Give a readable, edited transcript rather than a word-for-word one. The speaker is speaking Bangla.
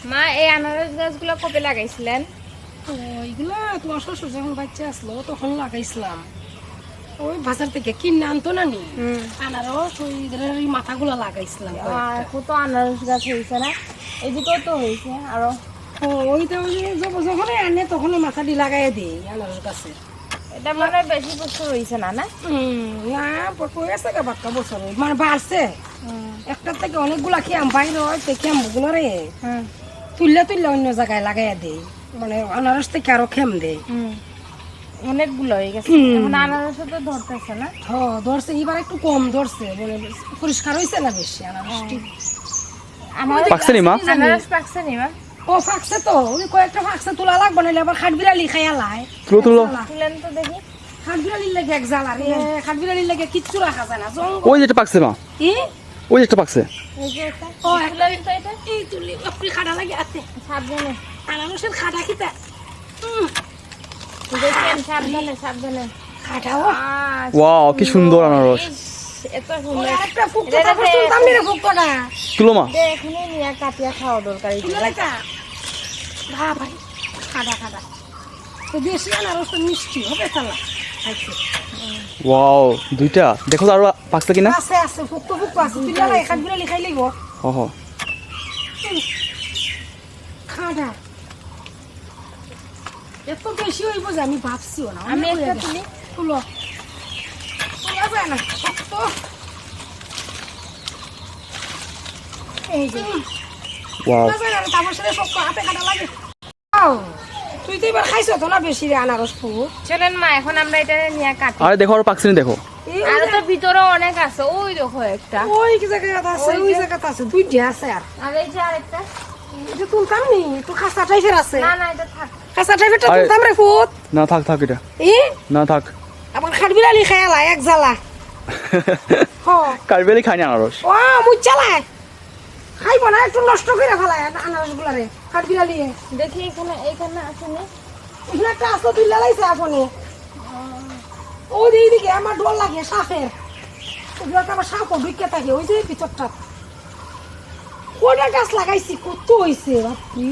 মা এই আনারস গাছগুলো কবে লাগাইছিলেন? ওইগুলা তোমার শ্বশুর যখন বাচ্চা আসলো তখন লাগাইছিলাম। ওই বাজার থেকে কিনে আনতো না নি আনারস, ওই মাথাগুলা লাগাইছিলাম কয়েকটা। কত আনারস গাছ হয়েছে না? এদিকেও তো হয়েছে আরো। ওইটা ওই যে যখন আনে তখন মাথাটি লাগাই দিই আনারস গাছে। এটা মনে হয় বেশি বছর হয়েছে না? না না হয়েছে বাক্কা বছর মানে বাড়ছে। একটার থেকে অনেকগুলা খেয়াম বাইর হয়, তো খেয়ামগুলো রে তুললে তুললে অন্য জায়গায় লাগাইয়া দেই, মানে আনারস থেকে আরো খেম দেয়। অনেকগুলো হয়ে গেছে। এখন আনারসও তো ধরতেছে না? ধরছে, এবার একটু কম ধরছে, মানে পরিষ্কার হয়েছে না বেশি আনারসটি। পাকছে নি মা? আনারস পাকছে নি মা? ফাঁকছে তো, ওই কয়েকটা ফাঁকছে, তোলা লাগবে না, আবার খাট বিড়ালি খাইয়া লাই। তুলো তুলেন তো দেখি। খাট বিড়ালির লেগে এক জ্বালা রে, খাট বিড়ালির লেগে কিচ্ছু রাখা যায় না। ওই যেটা পাকছে মা, কি ওই যেটা পাকছে। এই যে এটা তুলেন তো এটা, এই তুলি আপনি খাটা লাগে আছে সাবধানে আনারসের খাটা খিতা দেখেন, সাবধানে সাবধানে। খাটাও। ওয়াও কি সুন্দর আনারস। এত সুন্দর। একটা ফুকতো তারপর তুলতাম নি রে ফুকতোটা। তুলো মা। এখনই নিয়ে কাটিয়া খাওয়া দরকার। তুলে লেখা ভাই খাটা খাটা তো দেশি আনারস তো মিষ্টি হবে চালা খাইছে। ওয়াও দুইটা দেখো তো আরো পাকছে কিনা। আছে আছে ফুকতো ফুকতো আছে, তুলে লাই খাট বিড়ালি খাই লইব। ওহ খাটা এত বেশি হইব যে আমি ভাবছিও না। আমি অনেক একটা হয়ে তুলি। গেছে। তুলো তোলা যায় না শক্ত। এই যে ওয়াও তোলা যায় না, তারপর সেটা শক্ত হাতে কাটা লাগে। তুই তো এবার খাইছো তো না বেশি রে আনারস ফুল। চলেন মা, এখন আমরা এটা নিয়ে কাটি। আরে দেখো আরো পাকছে নি দেখো। আরো তো ভিতরে অনেক আছে, ওই দেখো একটা। ওই কি জায়গায় আছে, ওই জায়গাতে আছে, দুইটা আছে। আর আর এই যে আরেকটা। এটা তুলতাম নি, একটু খাসা টাইপের আছে। না না, এটা থাক। খাসা টাইপেরটা আরে- তুলতাম রে ফুট। না থাক থাক এটা, ই না থাক। আবার খাট বিড়ালি খায়ালা এক জ্বালা। হ কারবেলি খাই না আনারস। ও মুই চালায় খাইব না, একটু নষ্ট করে ফেলায় আনারস গুলা রে খাট বিড়ালি। দেখি এখানে আছে না? এখানে একটা আসো তুলে লাইছে আপনি। ওই যে এইদিকে আমার ডর লাগে সাপের, ওগুলো তো আবার সাপও ঢুকে থাকে ওই যে ভিতরটা। কটা গাছ লাগাইছি, কত হয়েছে বাপরে।